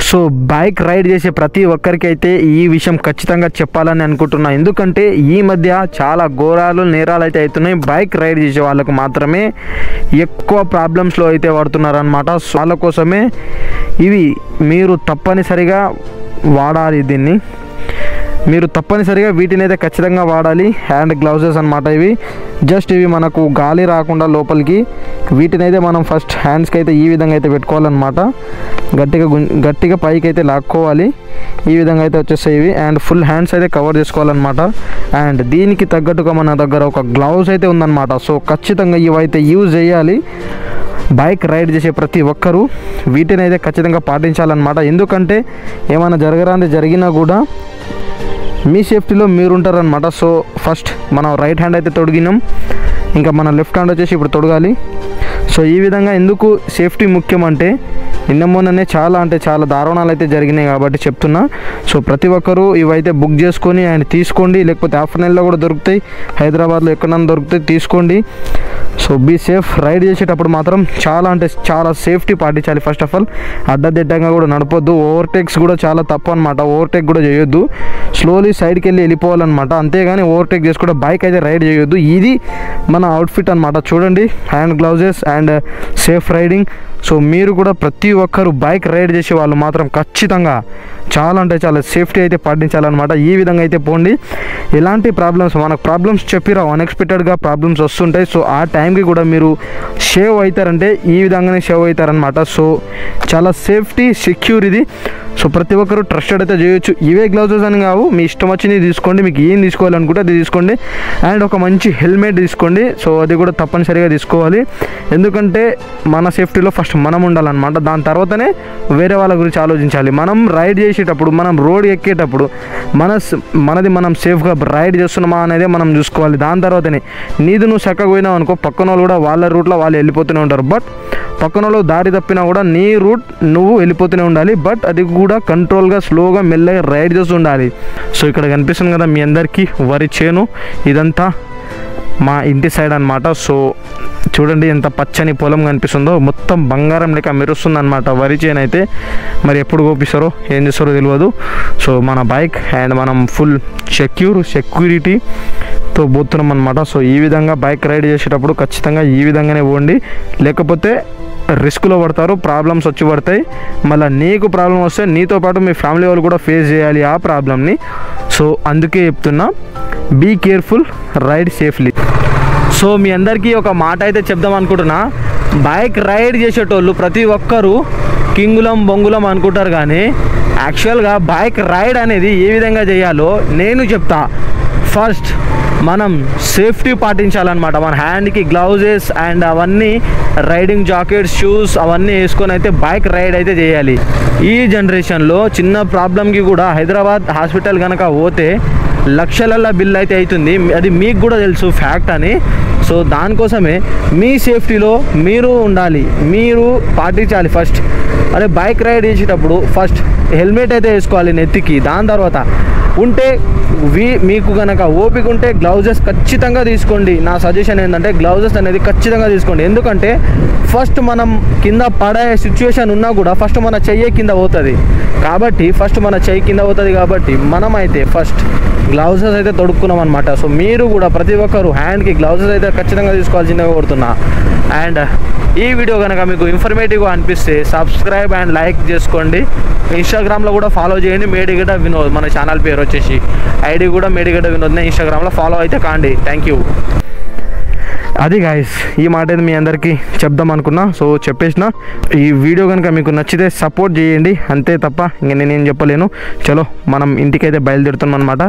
So bike ride చేసే ప్రతి ఒక్కరికి అయితే ఈ విషయం ఖచ్చితంగా చెప్పాలని అనుకుంటున్నా. ఎందుకంటే ఈ మధ్య చాలా ఘోరాలు నేరాలు అయితే అవుతున్నాయి. బైక్ రైడ్ చేసే వాళ్ళకు మాత్రమే ఎక్కువ ప్రాబ్లమ్స్లో అయితే పడుతున్నారనమాట. సో వాళ్ళ కోసమే ఇవి మీరు తప్పనిసరిగా వాడాలి. దీన్ని మీరు తప్పనిసరిగా వీటిని అయితే ఖచ్చితంగా వాడాలి. హ్యాండ్ గ్లౌజెస్ అనమాట ఇవి. జస్ట్ ఇవి మనకు గాలి రాకుండా లోపలికి వీటిని అయితే మనం ఫస్ట్ హ్యాండ్స్కి అయితే ఈ విధంగా అయితే పెట్టుకోవాలన్నమాట. గట్టిగా పైకి అయితే లాక్కోవాలి. ఈ విధంగా అయితే వచ్చేస్తాయి ఇవి. అండ్ ఫుల్ హ్యాండ్స్ అయితే కవర్ చేసుకోవాలన్నమాట. అండ్ దీనికి తగ్గట్టుగా మన దగ్గర ఒక గ్లౌజ్ అయితే ఉందన్నమాట. సో ఖచ్చితంగా ఇవైతే యూజ్ చేయాలి. బైక్ రైడ్ చేసే ప్రతి ఒక్కరూ వీటిని అయితే ఖచ్చితంగా పాటించాలన్నమాట. ఎందుకంటే ఏమైనా జరిగినా కూడా మీ సేఫ్టీలో మీరు ఉంటారనమాట. సో ఫస్ట్ మనం రైట్ హ్యాండ్ అయితే తొడిగినాం, ఇంకా మన లెఫ్ట్ హ్యాండ్ వచ్చేసి ఇప్పుడు తొడగాలి. సో ఈ విధంగా ఎందుకు సేఫ్టీ ముఖ్యం అంటే నిన్న చాలా దారుణాలు అయితే జరిగినాయి కాబట్టి చెప్తున్నా. సో ప్రతి ఒక్కరూ ఇవైతే బుక్ చేసుకొని అండ్ తీసుకోండి. లేకపోతే ఆఫ్టర్నూన్లో కూడా దొరుకుతాయి, హైదరాబాద్లో ఎక్కడన్నా దొరుకుతాయి, తీసుకోండి. So be safe. రైడ్ చేసేటప్పుడు మాత్రం చాలా సేఫ్టీ పాటించాలి. ఫస్ట్ ఆఫ్ ఆల్ అడ్డదిడ్డంగా కూడా నడపొద్దు. ఓవర్టేక్స్ కూడా చాలా తప్పు అనమాట. ఓవర్టేక్ కూడా చేయొద్దు. స్లోలీ సైడ్కి వెళ్ళిపోవాలన్నమాట. అంతేగాని ఓవర్టేక్ చేసుకుంటే బైక్ అయితే రైడ్ చేయొద్దు. ఇది మన అవుట్ఫిట్ అనమాట. చూడండి, hand gloves and safe riding. So మీరు కూడా ప్రతి ఒక్కరు బైక్ రైడ్ చేసే వాళ్ళు మాత్రం ఖచ్చితంగా చాలా సేఫ్టీ అయితే పాటించాలన్నమాట. ఈ విధంగా అయితే పోండి. ఎలాంటి మనకు ప్రాబ్లమ్స్ చెప్పిరావు, అన్ఎక్స్పెక్టెడ్గా ప్రాబ్లమ్స్ వస్తుంటాయి. సో ఆ టైంకి కూడా మీరు సేవ్ అవుతారంటే ఈ విధంగానే సేవ్ అవుతారనమాట. సో చాలా సేఫ్టీ, సెక్యూర్ ఇది. సో ప్రతి ఒక్కరు ట్రస్టెడ్ అయితే చేయొచ్చు. ఇవే గ్లౌజెస్ అని కావు, మీ ఇష్టం వచ్చింది తీసుకోండి. మీకు ఏం తీసుకోవాలనుకుంటే అది తీసుకోండి. అండ్ ఒక మంచి హెల్మెట్ తీసుకోండి. సో అది కూడా తప్పనిసరిగా తీసుకోవాలి. ఎందుకంటే మన సేఫ్టీలో ఫస్ట్ మనం ఉండాలన్నమాట. దాని తర్వాతనే వేరే వాళ్ళ గురించి ఆలోచించాలి. మనం రైడ్ చేసేటప్పుడు, మనం రోడ్ ఎక్కేటప్పుడు మనది మనం సేఫ్గా రైడ్ చేస్తున్నామా అనేది మనం చూసుకోవాలి. దాని తర్వాతనే నీది నువ్వు చక్కగా పోయినావు అనుకో, పక్కన వాళ్ళు కూడా వాళ్ళ రూట్లో వాళ్ళు వెళ్ళిపోతూనే ఉంటారు. బట్ పక్కన వాళ్ళు దారి తప్పినా కూడా నీ రూట్ నువ్వు వెళ్ళిపోతూనే ఉండాలి. బట్ అది కూడా కంట్రోల్గా, స్లోగా, మెల్లగా రైడ్ చేస్తూ ఉండాలి. సో ఇక్కడ కనిపిస్తుంది కదా మీ అందరికీ వరి చేను. ఇదంతా మా ఇంటి సైడ్ అనమాట. సో చూడండి ఎంత పచ్చని పొలం కనిపిస్తుందో, మొత్తం బంగారం లెక్క మెరుస్తుంది అనమాట వరి చేను అయితే. మరి ఎప్పుడు కోపిస్తారో ఏం చేస్తారో తెలియదు. సో మన బైక్ అండ్ మనం ఫుల్ సెక్యూరిటీతో పోతున్నాం అనమాట. సో ఈ విధంగా బైక్ రైడ్ చేసేటప్పుడు ఖచ్చితంగా ఈ విధంగానే పోండి. లేకపోతే రిస్క్లో పడతారు, ప్రాబ్లమ్స్ వచ్చి పడతాయి. మళ్ళీ నీకు ప్రాబ్లం వస్తే నీతో పాటు మీ ఫ్యామిలీ వాళ్ళు కూడా ఫేస్ చేయాలి ఆ ప్రాబ్లమ్ని. సో అందుకే చెప్తున్నా, be careful, ride safely. So మీ అందరికీ ఒక మాట అయితే చెప్దాం అనుకుంటున్నా. బైక్ రైడ్ చేసేటోళ్ళు ప్రతి ఒక్కరూ కింగులం బొంగులం అనుకుంటారు, కానీ యాక్చువల్గా బైక్ రైడ్ అనేది ఏ విధంగా చేయాలో నేను చెప్తా. ఫస్ట్ మనం సేఫ్టీ పాటించాలన్నమాట. మన హ్యాండ్కి గ్లౌజెస్ అండ్ అవన్నీ, రైడింగ్ జాకెట్స్, షూస్ అవన్నీ వేసుకొని అయితే బైక్ రైడ్ అయితే చేయాలి. ఈ జనరేషన్లో చిన్న ప్రాబ్లంకి కూడా హైదరాబాద్ హాస్పిటల్ కనుక పోతే లక్షల బిల్ అయితే అవుతుంది. అది మీకు కూడా తెలుసు, ఫ్యాక్ట్ అని. సో దానికోసమే మీ సేఫ్టీలో మీరు ఉండాలి, మీరు పాటించాలి. ఫస్ట్ అదే బైక్ రైడ్ చేసేటప్పుడు ఫస్ట్ హెల్మెట్ అయితే వేసుకోవాలి నెత్తికి. దాని తర్వాత ఉంటే మీకు కనుక ఓపిక ఉంటే గ్లౌజెస్ ఖచ్చితంగా తీసుకోండి. నా సజెషన్ ఏంటంటే గ్లౌజెస్ అనేది ఖచ్చితంగా తీసుకోండి. ఎందుకంటే ఫస్ట్ మనం కింద పడే సిచ్యువేషన్ ఉన్నా కూడా ఫస్ట్ మన చెయ్యి కింద పోతుంది కాబట్టి మనమైతే ఫస్ట్ గ్లౌజెస్ అయితే తొడుక్కున్నాం అనమాట. సో మీరు కూడా ప్రతి ఒక్కరు హ్యాండ్కి గ్లౌజెస్ అయితే ఖచ్చితంగా తీసుకోవాల్సిందిగా కోరుతున్నా. అండ్ ఈ వీడియో కనుక మీకు ఇన్ఫర్మేటివ్గా అనిపిస్తే సబ్స్క్రైబ్ అండ్ లైక్ చేసుకోండి. ఇన్స్టాగ్రామ్లో కూడా ఫాలో చేయండి, మేడిగడ్డ వినోద్ మన ఛానల్ పేరు వచ్చేసి. ఐడి కూడా మేడిగడ్డ వినోద్నే. ఇన్స్టాగ్రామ్లో ఫాలో అయితే కాండి. Thank you. అది గాయస్, ఈ మాట అయితే మీ అందరికీ చెప్దాం అనుకున్నా. సో చెప్పేసిన. ఈ వీడియో కనుక మీకు నచ్చితే సపోర్ట్ చేయండి, అంతే తప్ప ఇంక నేనేం చెప్పలేను. చలో మనం ఇంటికైతే బయలుదేరుతున్నాం అనమాట.